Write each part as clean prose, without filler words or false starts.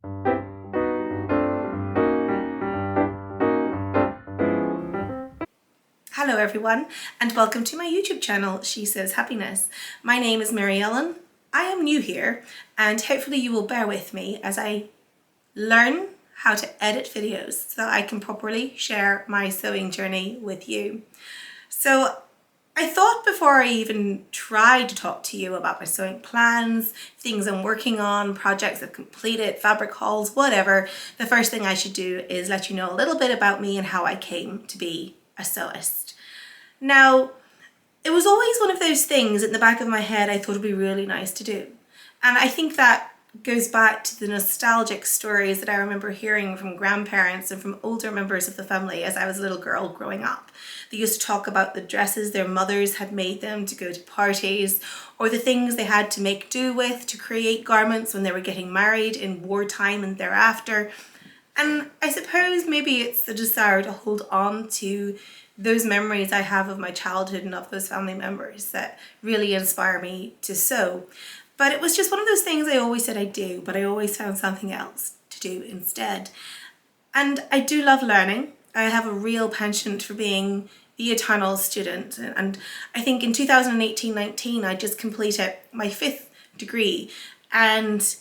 Hello everyone, and welcome to my YouTube channel, She Sews Happiness. My name is Mary Ellen. I am new here, and hopefully you will bear with me as I learn how to edit videos so that I can properly share my sewing journey with you. So I thought before I even tried to talk to you about my sewing plans, things I'm working on, projects I've completed, fabric hauls, whatever, the first thing I should do is let you know a little bit about me and how I came to be a sewist. Now, it was always one of those things in the back of my head I thought would be really nice to do. And I think that goes back to the nostalgic stories that I remember hearing from grandparents and from older members of the family as I was a little girl growing up. They used to talk about the dresses their mothers had made them to go to parties, or the things they had to make do with to create garments when they were getting married in wartime and thereafter. And I suppose maybe it's the desire to hold on to those memories I have of my childhood and of those family members that really inspire me to sew. But it was just one of those things I always said I'd do, but I always found something else to do instead. And I do love learning. I have a real penchant for being the eternal student. And I think in 2018-19, I just completed my 5th degree. And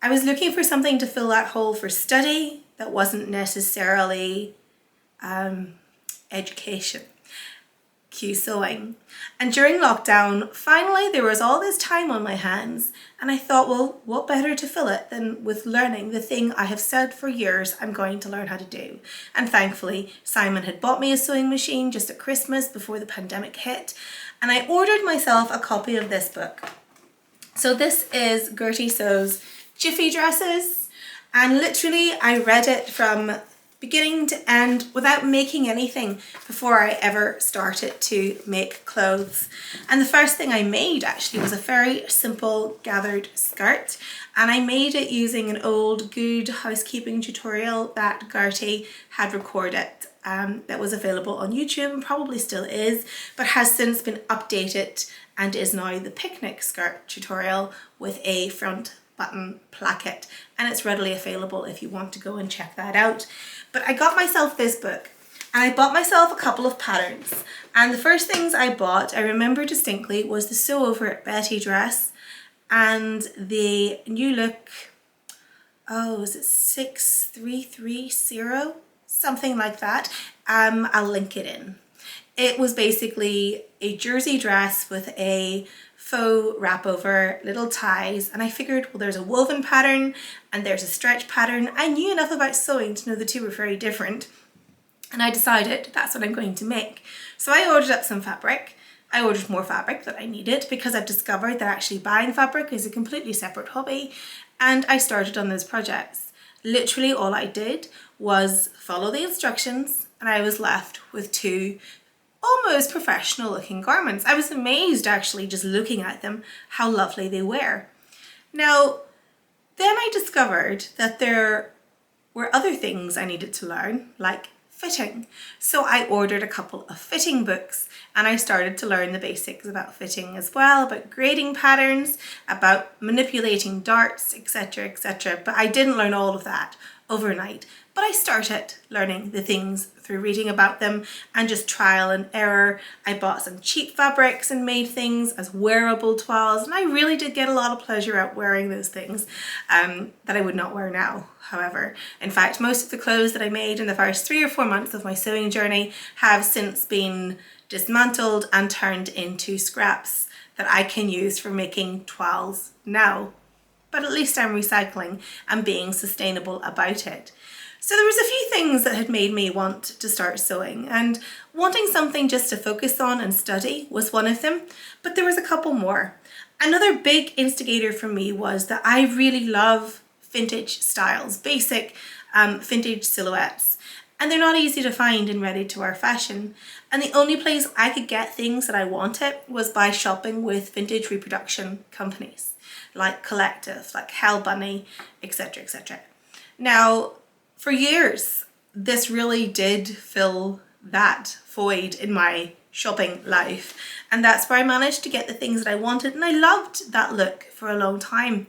I was looking for something to fill that hole for study that wasn't necessarily education. Cue sewing. And during lockdown, finally there was all this time on my hands, and I thought, well, what better to fill it than with learning the thing I have said for years I'm going to learn how to do. And thankfully, Simon had bought me a sewing machine just at Christmas before the pandemic hit, and I ordered myself a copy of this book. So this is Gertie Sews Jiffy Dresses, and literally I read it from beginning to end without making anything before I ever started to make clothes. And the first thing I made actually was a very simple gathered skirt, and I made it using an old Good Housekeeping tutorial that Gertie had recorded that was available on YouTube and probably still is, but has since been updated and is now the picnic skirt tutorial with a front button placket, and it's readily available if you want to go and check that out. But I got myself this book, and I bought myself a couple of patterns, and the first things I bought, I remember distinctly, was the Sew Over It Betty dress and the New Look, is it 6330? Something like that. I'll link it in. It was basically a jersey dress with a faux wrap over, little ties, and I figured, well, there's a woven pattern and there's a stretch pattern. I knew enough about sewing to know the two were very different, and I decided that's what I'm going to make. So I ordered up some fabric. I ordered more fabric that I needed because I've discovered that actually buying fabric is a completely separate hobby, and I started on those projects. Literally all I did was follow the instructions, and I was left with two almost professional looking garments. I was amazed actually just looking at them how lovely they were. Now, then I discovered that there were other things I needed to learn, like fitting. So I ordered a couple of fitting books, and I started to learn the basics about fitting as well, about grading patterns, about manipulating darts, etc., etc. But I didn't learn all of that overnight. But I started learning the things through reading about them and just trial and error. I bought some cheap fabrics and made things as wearable toiles, and I really did get a lot of pleasure out wearing those things that I would not wear now, however. In fact, most of the clothes that I made in the first 3 or 4 months of my sewing journey have since been dismantled and turned into scraps that I can use for making toiles now. But at least I'm recycling and being sustainable about it. So there was a few things that had made me want to start sewing, and wanting something just to focus on and study was one of them, but there was a couple more. Another big instigator for me was that I really love vintage styles, basic vintage silhouettes, and they're not easy to find in ready-to-wear fashion. And the only place I could get things that I wanted was by shopping with vintage reproduction companies, like Collective, like Hell Bunny, etc., etc. Now, for years, this really did fill that void in my shopping life, and that's where I managed to get the things that I wanted, and I loved that look for a long time.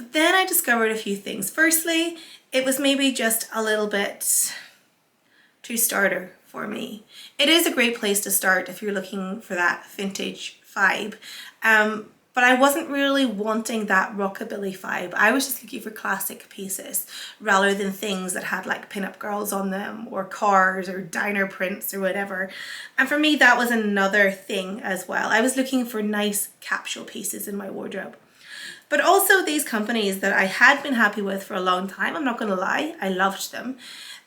But then I discovered a few things. Firstly, it was maybe just a little bit too starter for me. It is a great place to start if you're looking for that vintage vibe. But I wasn't really wanting that rockabilly vibe. I was just looking for classic pieces rather than things that had like pinup girls on them or cars or diner prints or whatever. And for me, that was another thing as well. I was looking for nice capsule pieces in my wardrobe. But also these companies that I had been happy with for a long time, I'm not going to lie, I loved them.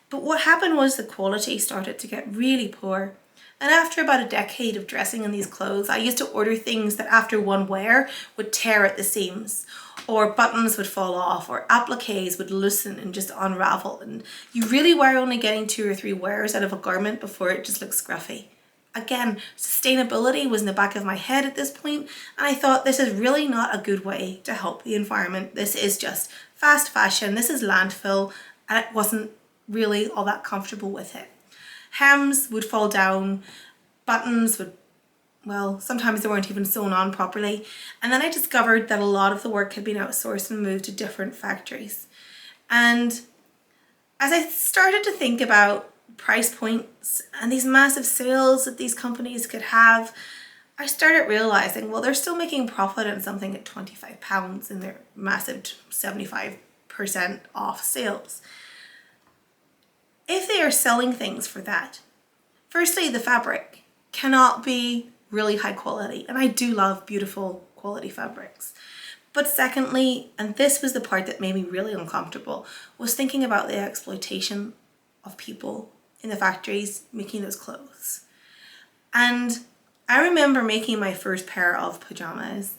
But what happened was the quality started to get really poor. And after about a decade of dressing in these clothes, I used to order things that after one wear would tear at the seams, or buttons would fall off, or appliques would loosen and just unravel. And you really were only getting 2 or 3 wears out of a garment before it just looked scruffy. Again, sustainability was in the back of my head at this point, and I thought this is really not a good way to help the environment. This is just fast fashion, this is landfill, and it wasn't really all that comfortable with it. Hems would fall down, buttons would, well, sometimes they weren't even sewn on properly. And then I discovered that a lot of the work had been outsourced and moved to different factories. And as I started to think about price points and these massive sales that these companies could have, I started realizing, well, they're still making profit on something at £25 in their massive 75% off sales. If they are selling things for that, firstly, the fabric cannot be really high quality, and I do love beautiful quality fabrics. But secondly, and this was the part that made me really uncomfortable, was thinking about the exploitation of people in the factories making those clothes. And I remember making my first pair of pajamas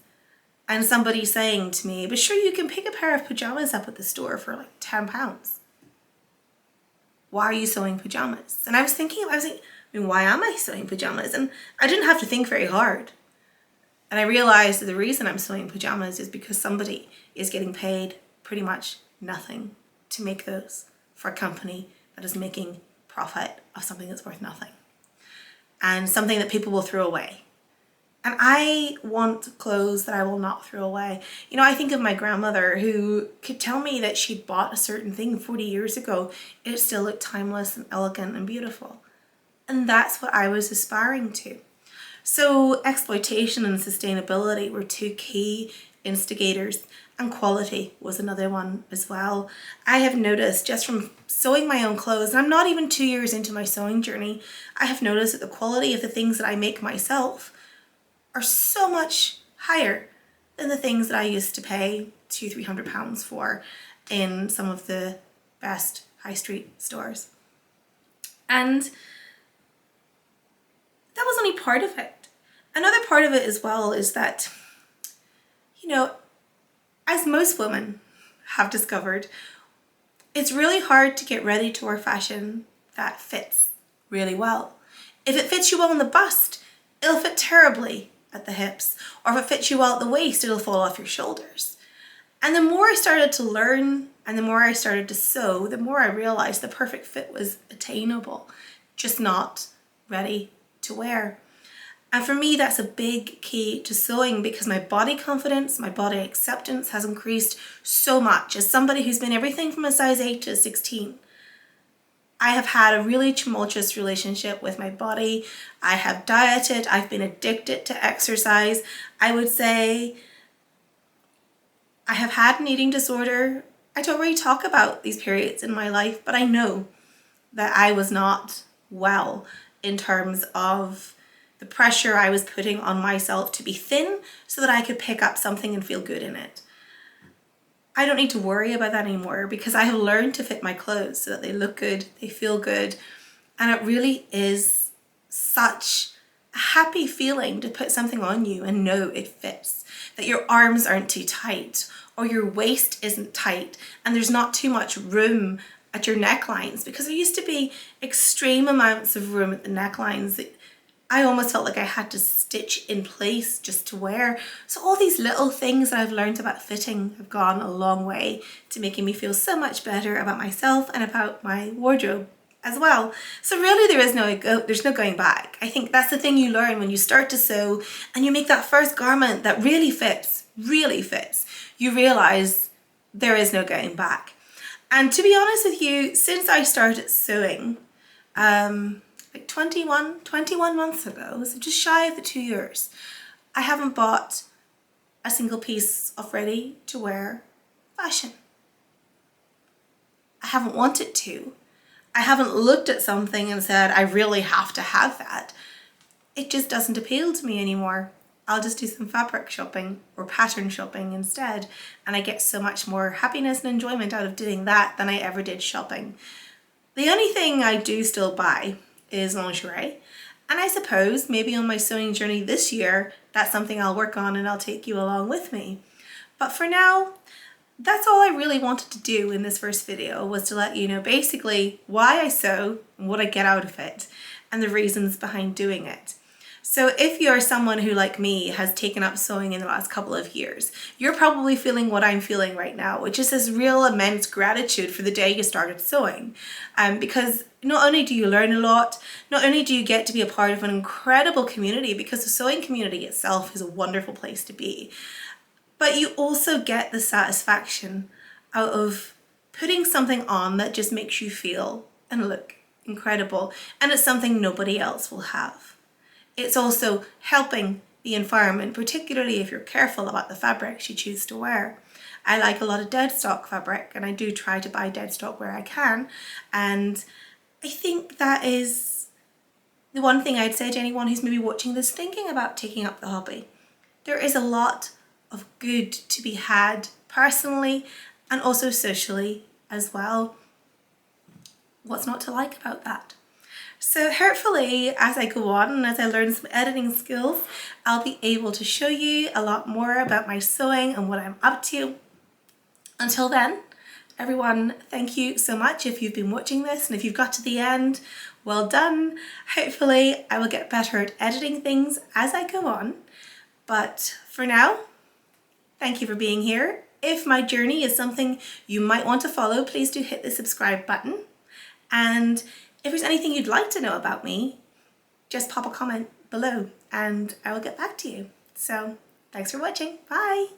and somebody saying to me, but sure, you can pick a pair of pajamas up at the store for like £10. Why are you sewing pajamas? And I was like, why am I sewing pajamas? And I didn't have to think very hard. And I realized that the reason I'm sewing pajamas is because somebody is getting paid pretty much nothing to make those for a company that is making profit of something that's worth nothing and something that people will throw away. And I want clothes that I will not throw away. You know, I think of my grandmother who could tell me that she bought a certain thing 40 years ago. It still looked timeless and elegant and beautiful. And that's what I was aspiring to. So exploitation and sustainability were 2 key instigators, and quality was another one as well. I have noticed just from sewing my own clothes, and I'm not even 2 years into my sewing journey, I have noticed that the quality of the things that I make myself are so much higher than the things that I used to pay £200-300 for in some of the best high street stores. And that was only part of it. Another part of it as well is that, you know, as most women have discovered, it's really hard to get ready to wear fashion that fits really well. If it fits you well in the bust, it'll fit terribly at the hips, or if it fits you well at the waist, it'll fall off your shoulders. And the more I started to learn and the more I started to sew, the more I realized the perfect fit was attainable, just not ready to wear. And for me, that's a big key to sewing because my body confidence, my body acceptance has increased so much. As somebody who's been everything from a size 8 to a 16, I have had a really tumultuous relationship with my body. I have dieted, I've been addicted to exercise. I would say I have had an eating disorder. I don't really talk about these periods in my life, but I know that I was not well in terms of the pressure I was putting on myself to be thin so that I could pick up something and feel good in it. I don't need to worry about that anymore because I have learned to fit my clothes so that they look good, they feel good, and it really is such a happy feeling to put something on you and know it fits, that your arms aren't too tight or your waist isn't tight and there's not too much room at your necklines, because there used to be extreme amounts of room at the necklines that I almost felt like I had to stitch in place just to wear. So all these little things that I've learned about fitting have gone a long way to making me feel so much better about myself and about my wardrobe as well. So really there's no going back. I think that's the thing you learn when you start to sew and you make that first garment that really fits. You realize there is no going back. And to be honest with you, since I started sewing, like 21 months ago, so just shy of the 2 years, I haven't bought a single piece of ready to wear fashion. I haven't wanted to. I haven't looked at something and said, I really have to have that. It just doesn't appeal to me anymore. I'll just do some fabric shopping or pattern shopping instead. And I get so much more happiness and enjoyment out of doing that than I ever did shopping. The only thing I do still buy is lingerie. And I suppose maybe on my sewing journey this year, that's something I'll work on and I'll take you along with me. But for now, that's all I really wanted to do in this first video, was to let you know basically why I sew and what I get out of it and the reasons behind doing it. So if you're someone who, like me, has taken up sewing in the last couple of years, you're probably feeling what I'm feeling right now, which is this real immense gratitude for the day you started sewing. Because not only do you learn a lot, not only do you get to be a part of an incredible community, because the sewing community itself is a wonderful place to be, but you also get the satisfaction out of putting something on that just makes you feel and look incredible, and it's something nobody else will have. It's also helping the environment, particularly if you're careful about the fabrics you choose to wear. I like a lot of dead stock fabric, and I do try to buy dead stock where I can, and I think that is the one thing I'd say to anyone who's maybe watching this thinking about taking up the hobby. There is a lot of good to be had personally and also socially as well. What's not to like about that? So hopefully, as I go on and as I learn some editing skills, I'll be able to show you a lot more about my sewing and what I'm up to. Until then, everyone, thank you so much if you've been watching this, and if you've got to the end, well done. Hopefully I will get better at editing things as I go on. But for now, thank you for being here. If my journey is something you might want to follow, please do hit the subscribe button. And if there's anything you'd like to know about me, just pop a comment below and I will get back to you. So thanks for watching. Bye.